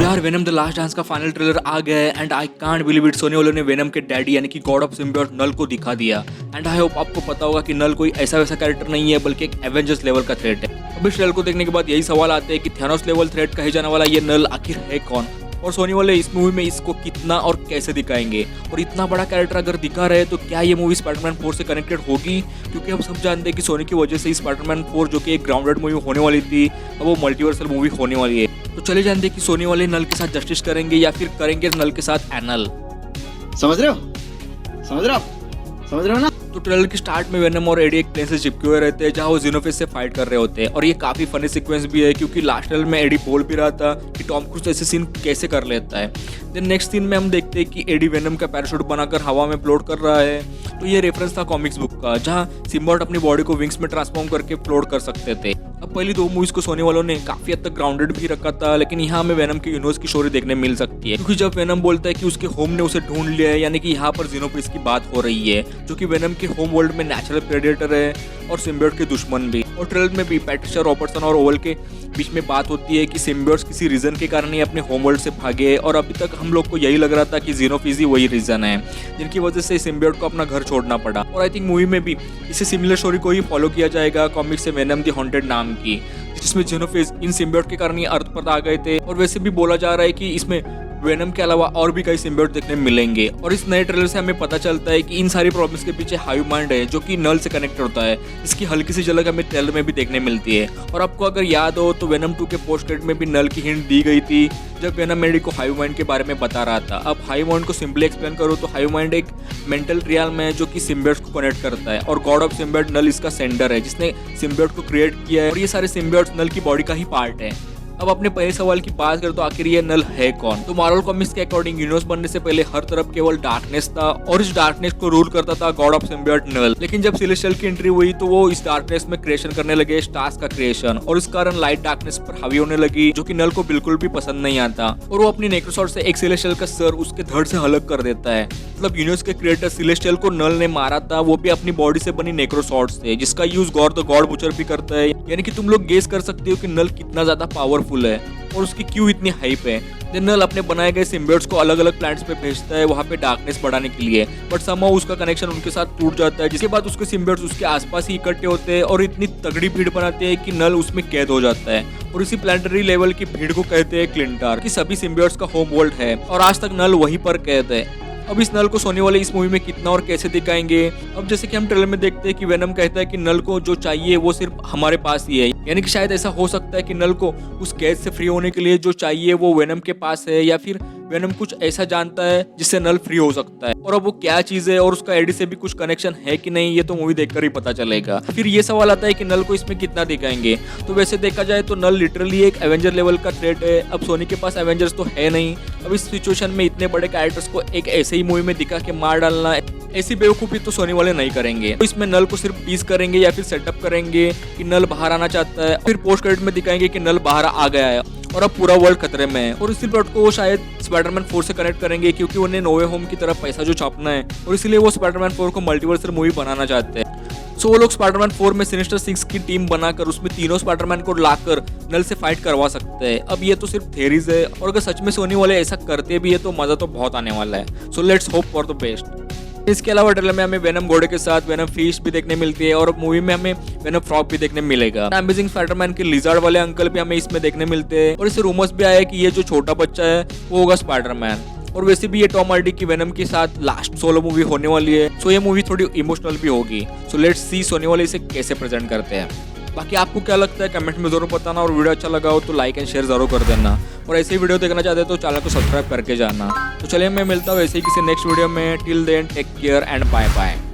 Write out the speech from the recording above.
यार Venom the last dance का final trailer आ गया है and I can't believe it. Sony वालों ने वेनम के डैडी यानी कि गॉड ऑफ सिम्बियोट नल को दिखा दिया एंड आई होप आपको पता होगा कि नल कोई ऐसा वैसा कैरेक्टर नहीं है बल्कि एक एवेंजर्स लेवल का थ्रेट है। अब इस ट्रेलर को देखने के बाद यही सवाल आते हैं कि थैनोस लेवल थ्रेट कहे जाने वाला ये नल आखिर है कौन, और सोनी वाले इस मूवी में इसको कितना और कैसे दिखाएंगे, और इतना बड़ा कैरेक्टर अगर दिखा रहे तो क्या ये मूवी स्पाइडरमैन 4 से कनेक्टेड होगी, क्योंकि हम सब जानते हैं कि सोनी की वजह से स्पाइडरमैन 4 जो कि एक ग्राउंडेड मूवी होने वाली थी अब वो मल्टीवर्सल मूवी होने वाली है। तो चले जानते हैं कि सोनी वाले नल के साथ जस्टिस करेंगे या फिर करेंगे नल के साथ एनल। समझ रहे हो ना। तो ट्रेलर के स्टार्ट में वेनम और एडी एक प्लेन से चिपके हुए रहते हैं जहां वो ज़ेनोफेस से फाइट कर रहे होते हैं, और ये काफी फनी सीक्वेंस भी है क्योंकि लास्ट ट्रेलर में एडी बोल भी रहा था कि टॉम क्रूज ऐसे सीन कैसे कर लेता है। देन नेक्स्ट सीन में हम देखते हैं कि एडी वेनम का पैराशूट बनाकर हवा में फ्लोट कर रहा है। तो ये रेफरेंस था कॉमिक्स बुक का जहां सिम्बायोट अपनी बॉडी को विंग्स में ट्रांसफॉर्म करके फ्लोट कर सकते थे। अब पहली दो मूवीज को सोनी वालों ने काफी हद तक ग्राउंडेड भी रखा था, लेकिन यहाँ हमें वेनम के यूनिवर्स की स्टोरी देखने मिल सकती है, क्योंकि जब वेनम बोलता है कि उसके होम ने उसे ढूंढ लिया है, यानी कि यहाँ पर ज़ेनोफेस की बात हो रही है जो कि वेनम के होम वर्ल्ड में नेचुरल प्रेडेटर है और सिम्बायोट के दुश्मन भी। और ट्रेलर में भी पैट्रिशिया रॉबर्टसन और ओवल के बीच में बात होती है कि सिम्बायोट्स किसी रीजन के कारण ही अपने होम वर्ल्ड से भागे, और अभी तक हम लोग को यही लग रहा था कि ज़ेनोफेस ही वही रीजन है जिनकी वजह से सिम्बायोट को अपना घर छोड़ना पड़ा। और आई थिंक मूवी में भी इसे सिमिलर स्टोरी को ही फॉलो किया जाएगा कॉमिक से वेनम द हॉन्टेड नाम की, जिसमें ज़ेनोफेस इन सिम्बायोट के कारण ही अर्थ पर आ गए थे। और वैसे भी बोला जा रहा है कि इसमें वेनम के अलावा और भी कई सिम्बायोट देखने मिलेंगे। और इस नए ट्रेलर से हमें पता चलता है कि इन सारी प्रॉब्लम्स के पीछे हाइव माइंड है जो कि नल से कनेक्ट होता है। इसकी हल्की सी झलक हमें ट्रेलर में भी देखने मिलती है। और आपको अगर याद हो तो वेनम 2 के पोस्ट क्रेडिट में भी नल की हिंट दी गई थी जब वेनम एडी को हाइव माइंड के बारे में बता रहा था। अब हाइव माइंड को सिंपली एक्सप्लेन करो तो हाइव माइंड एक मेंटल रियल्म है जो कि सिम्बायोट्स को कनेक्ट करता है, और गॉड ऑफ सिम्बायोट नल इसका सेंडर है जिसने सिम्बायोट को क्रिएट किया है, और ये सारे सिम्बायोट्स नल की बॉडी का ही पार्ट है। अब अपने पहले सवाल की बात करें तो आखिर ये नल है कौन। तो मार्वल कॉमिक्स के अकॉर्डिंग यूनिवर्स बनने से पहले हर तरफ केवल डार्कनेस था, और इस डार्कनेस को रूल करता था गॉड ऑफ सिम्बायोट नल। लेकिन जब सेलेस्टियल की एंट्री हुई तो वो इस डार्कनेस में क्रिएशन करने लगे, स्टार्स का क्रिएशन, और इस कारण लाइट डार्कनेस पर हावी होने लगी जो कि नल को बिल्कुल भी पसंद नहीं आता, और वो अपनी नेक्रोसॉर्ड से एक सेलेस्टियल का सर उसके धड़ से अलग कर देता है। मतलब यूनिवर्स के क्रिएटर सेलेस्टियल को नल ने मारा था, वो भी अपनी बॉडी से बनी नेक्रोसॉर्ड से, जिसका use God the God butcher भी करता है। यानी कि तुम लोग गेस कर सकते हो कि नल कितना ज्यादा पावरफुल है और उसकी क्यों इतनी हाइप है। नल अपने बनाए गए सिम्बायोट्स को अलग अलग प्लैनेट्स पे भेजता है वहाँ पे डार्कनेस बढ़ाने के लिए, बट समहाउ उसका कनेक्शन उनके साथ टूट जाता है, जिसके बाद उसके सिम्बायोट्स उसके आसपास ही इकट्ठे होते हैं और इतनी तगड़ी भीड़ बनाते हैं कि नल उसमें कैद हो जाता है। और इसी प्लैनेटरी लेवल की भीड़ को कहते हैं क्लिंटार, कि सभी सिम्बायोट्स का होम वर्ल्ड है और आज तक नल वहीं पर कैद है। अब इस नल को सोनी वाले इस मूवी में कितना और कैसे दिखाएंगे। अब जैसे कि हम ट्रेलर में देखते हैं कि वेनम कहता है कि नल को जो चाहिए वो सिर्फ हमारे पास ही है, यानी कि शायद ऐसा हो सकता है कि नल को उस कैद से फ्री होने के लिए जो चाहिए वो वेनम के पास है, या फिर वेनम कुछ ऐसा जानता है जिससे नल फ्री हो सकता है। और अब वो क्या चीज है और उसका एडी से भी कुछ कनेक्शन है कि नहीं, ये तो मूवी देखकर ही पता चलेगा। फिर ये सवाल आता है कि नल को इसमें कितना दिखाएंगे। तो वैसे देखा जाए तो नल लिटरली एक एवेंजर लेवल का थ्रेट है। अब सोनी के पास एवेंजर्स तो है नहीं, अब इस सिचुएशन में इतने बड़े कैरेक्टर्स को एक ऐसे ही मूवी में दिखा के मार डालना, ऐसी बेवकूफी तो सोनी वाले नहीं करेंगे। तो इसमें नल को सिर्फ टीज करेंगे या फिर सेटअप करेंगे कि नल बाहर आना चाहता है, फिर पोस्ट क्रेडिट में दिखाएंगे कि नल बाहर आ गया है और अब पूरा वर्ल्ड खतरे में है। और इसी प्लॉट को वो शायद स्पाइडरमैन 4 से कनेक्ट करेंगे, क्योंकि उन्हें नो वे होम की तरफ पैसा जो छापना है, और इसलिए वो स्पाइडरमैन 4 को मल्टीवर्सल मूवी बनाना चाहते हैं। सो वो लोग स्पाइडरमैन 4 में सिनिस्टर 6 की टीम बनाकर उसमें तीनों स्पाइडरमैन को लाकर नल से फाइट करवा सकते हैं। अब ये तो सिर्फ थेरीज है, और अगर सच में सोनी वाले ऐसा करते भी है तो मजा तो बहुत आने वाला है। So let's hope for the best. इसके अलावा ट्रेलर में हमें वेनम घोड़े के साथ वेनम फिश भी देखने मिलती है, और मूवी में हमें वेनम फ्रॉग भी देखने मिलेगा। अमेजिंग स्पाइडरमैन के लिजार्ड वाले अंकल भी हमें इसमें देखने मिलते हैं, और इससे रूमर्स भी आया है कि ये जो छोटा बच्चा है वो होगा स्पाइडरमैन। और वैसे भी ये टॉम हार्डी की वेनम के साथ लास्ट सोलो मूवी होने वाली है, सो ये मूवी थोड़ी इमोशनल भी होगी। सो लेट्स सी सोनी वाले इसे कैसे प्रेजेंट करते हैं। बाकी आपको क्या लगता है कमेंट में जरूर बताना, और वीडियो अच्छा लगा हो तो लाइक एंड शेयर जरूर कर देना, और ऐसे ही वीडियो देखना चाहते हो तो चैनल को सब्सक्राइब करके जाना। तो चलिए मैं मिलता हूँ ऐसे ही किसी नेक्स्ट वीडियो में। Till then take care and bye bye.